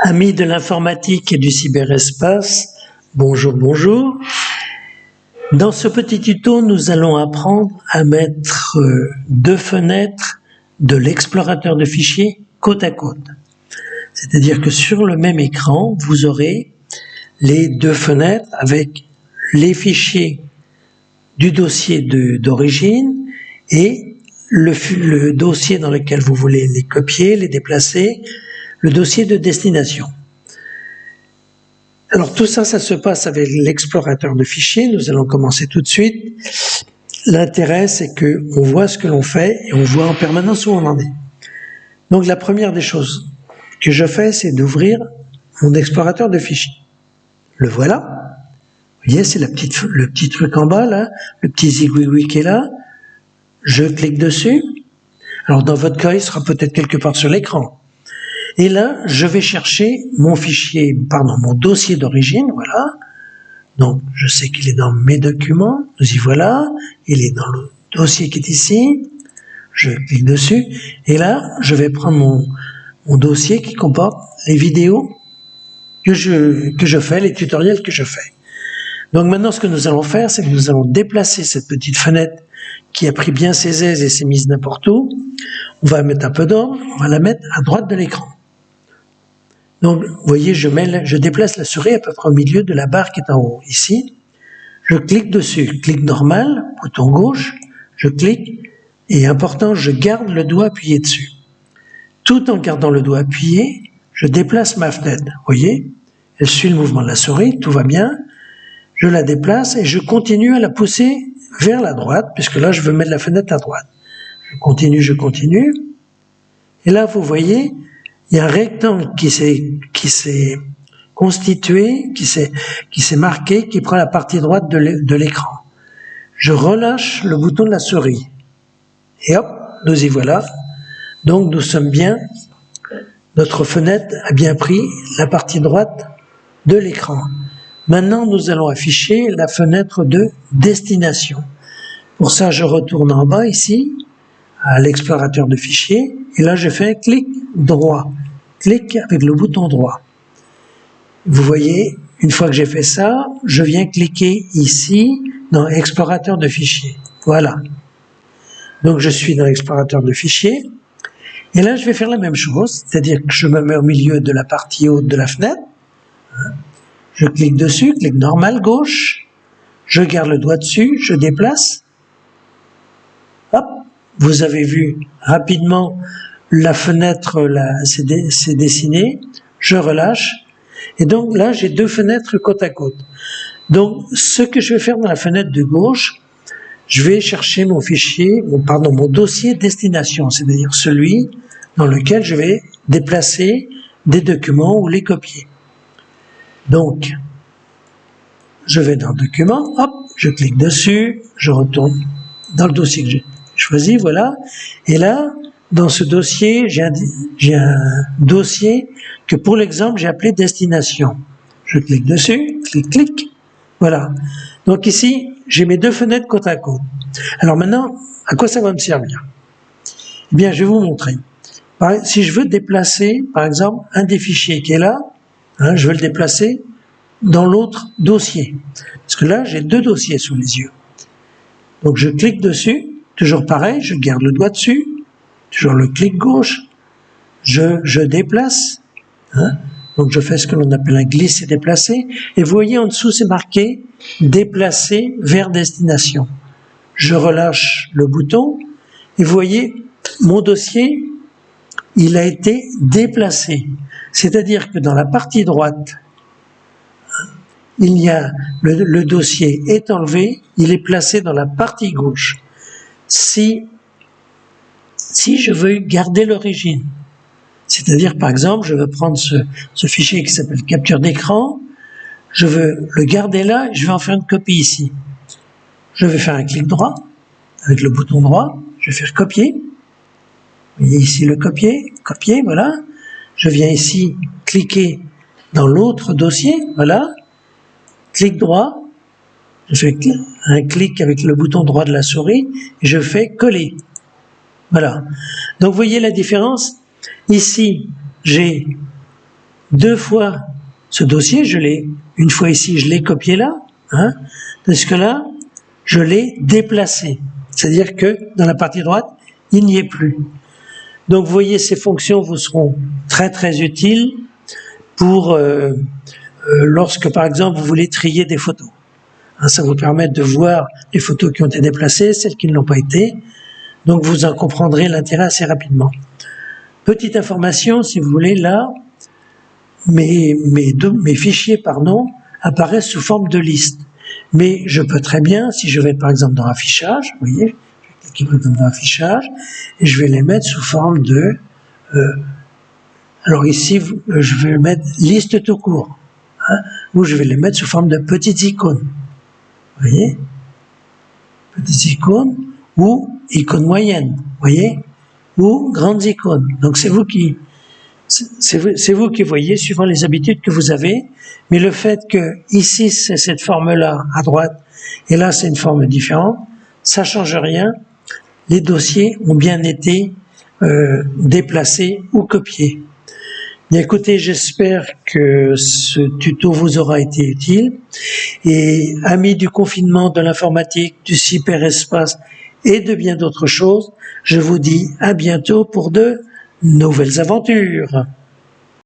Amis de l'informatique et du cyberespace, bonjour, bonjour. Dans ce petit tuto, nous allons apprendre à mettre deux fenêtres de l'explorateur de fichiers côte à côte. C'est-à-dire que sur le même écran, vous aurez les deux fenêtres avec les fichiers du dossier d'origine et le dossier dans lequel vous voulez les copier, les déplacer, le dossier de destination. Alors tout ça, ça se passe avec l'explorateur de fichiers. Nous allons commencer tout de suite. L'intérêt, c'est qu'on voit ce que l'on fait et on voit en permanence où on en est. Donc la première des choses que je fais, c'est d'ouvrir mon explorateur de fichiers. Le voilà. Vous voyez, c'est le petit truc en bas, là, le petit zigouigoui qui est là. Je clique dessus. Alors dans votre cas, il sera peut-être quelque part sur l'écran. Et là, je vais chercher mon dossier d'origine, voilà. Donc, je sais qu'il est dans mes documents, nous y voilà. Il est dans le dossier qui est ici. Je clique dessus. Et là, je vais prendre mon dossier qui comporte les vidéos que je fais, les tutoriels que je fais. Donc maintenant, ce que nous allons faire, c'est que nous allons déplacer cette petite fenêtre qui a pris bien ses aises et s'est mise n'importe où. On va mettre un peu d'ordre, on va la mettre à droite de l'écran. Donc, vous voyez, je déplace la souris à peu près au milieu de la barre qui est en haut, ici. Je clique dessus, clic normal, bouton gauche, je clique, et important, je garde le doigt appuyé dessus. Tout en gardant le doigt appuyé, je déplace ma fenêtre, vous voyez, elle suit le mouvement de la souris, tout va bien, je la déplace et je continue à la pousser vers la droite, puisque là, je veux mettre la fenêtre à droite. Je continue, et là, vous voyez, il y a un rectangle qui s'est constitué, qui s'est marqué, qui prend la partie droite de l'écran. Je relâche le bouton de la souris. Et hop, nous y voilà. Donc nous sommes bien, notre fenêtre a bien pris la partie droite de l'écran. Maintenant, nous allons afficher la fenêtre de destination. Pour ça, je retourne en bas ici, à l'explorateur de fichiers, et là je fais un clic droit. Clic avec le bouton droit. Vous voyez, une fois que j'ai fait ça, je viens cliquer ici dans explorateur de fichiers. Voilà. Donc je suis dans l'explorateur de fichiers, et là je vais faire la même chose, c'est-à-dire que je me mets au milieu de la partie haute de la fenêtre, je clique dessus, clic normal gauche, je garde le doigt dessus, je déplace, hop, vous avez vu rapidement la fenêtre s'est dessinée, je relâche, et donc là j'ai deux fenêtres côte à côte. Donc ce que je vais faire dans la fenêtre de gauche, je vais chercher mon dossier destination, c'est-à-dire celui dans lequel je vais déplacer des documents ou les copier. Donc, je vais dans Documents, hop, je clique dessus, je retourne dans le dossier que j'ai choisi, voilà, et là, dans ce dossier, j'ai un dossier que pour l'exemple, j'ai appelé Destination. Je clique dessus, clic, voilà. Donc ici, j'ai mes deux fenêtres côte à côte. Alors maintenant, à quoi ça va me servir? Eh bien, je vais vous montrer. Si je veux déplacer, par exemple, un des fichiers qui est là, je veux le déplacer dans l'autre dossier. Parce que là, j'ai deux dossiers sous les yeux. Donc je clique dessus, toujours pareil, je garde le doigt dessus, toujours le clic gauche, je déplace, donc je fais ce que l'on appelle un glisser déplacer, et vous voyez en dessous c'est marqué déplacer vers destination. Je relâche le bouton, et vous voyez mon dossier, il a été déplacé. C'est-à-dire que dans la partie droite, il y a le dossier est enlevé, il est placé dans la partie gauche. Si je veux garder l'origine, c'est-à-dire par exemple, je veux prendre ce fichier qui s'appelle capture d'écran, je veux le garder là, je vais en faire une copie ici. Je vais faire un clic droit, avec le bouton droit, je vais faire copier. Vous voyez ici le copier, voilà. Je viens ici cliquer dans l'autre dossier, voilà. Clic droit, je fais un clic avec le bouton droit de la souris, et je fais coller. Voilà. Donc vous voyez la différence. Ici, j'ai 2 fois ce dossier, une fois ici, je l'ai copié là, hein, parce que là, je l'ai déplacé. C'est-à-dire que dans la partie droite, il n'y est plus. Donc, vous voyez, ces fonctions vous seront très très utiles pour lorsque, par exemple, vous voulez trier des photos. Hein, ça vous permet de voir les photos qui ont été déplacées, celles qui ne l'ont pas été. Donc, vous en comprendrez l'intérêt assez rapidement. Petite information, si vous voulez, là, mes fichiers, apparaissent sous forme de liste. Mais je peux très bien, si je vais par exemple dans affichage, vous voyez, je vais cliquer par exemple dans affichage, et je vais les mettre sous forme de, alors ici, je vais mettre liste tout court, hein, ou je vais les mettre sous forme de petites icônes. Vous voyez, petites icônes, ou icônes moyennes, vous voyez, ou grandes icônes. Donc c'est vous qui voyez, suivant les habitudes que vous avez, mais le fait que ici c'est cette forme-là à droite, et là c'est une forme différente, ça change rien. Les dossiers ont bien été déplacés ou copiés. Bien, écoutez, j'espère que ce tuto vous aura été utile. Et amis du confinement, de l'informatique, du cyberespace et de bien d'autres choses, je vous dis à bientôt pour de nouvelles aventures.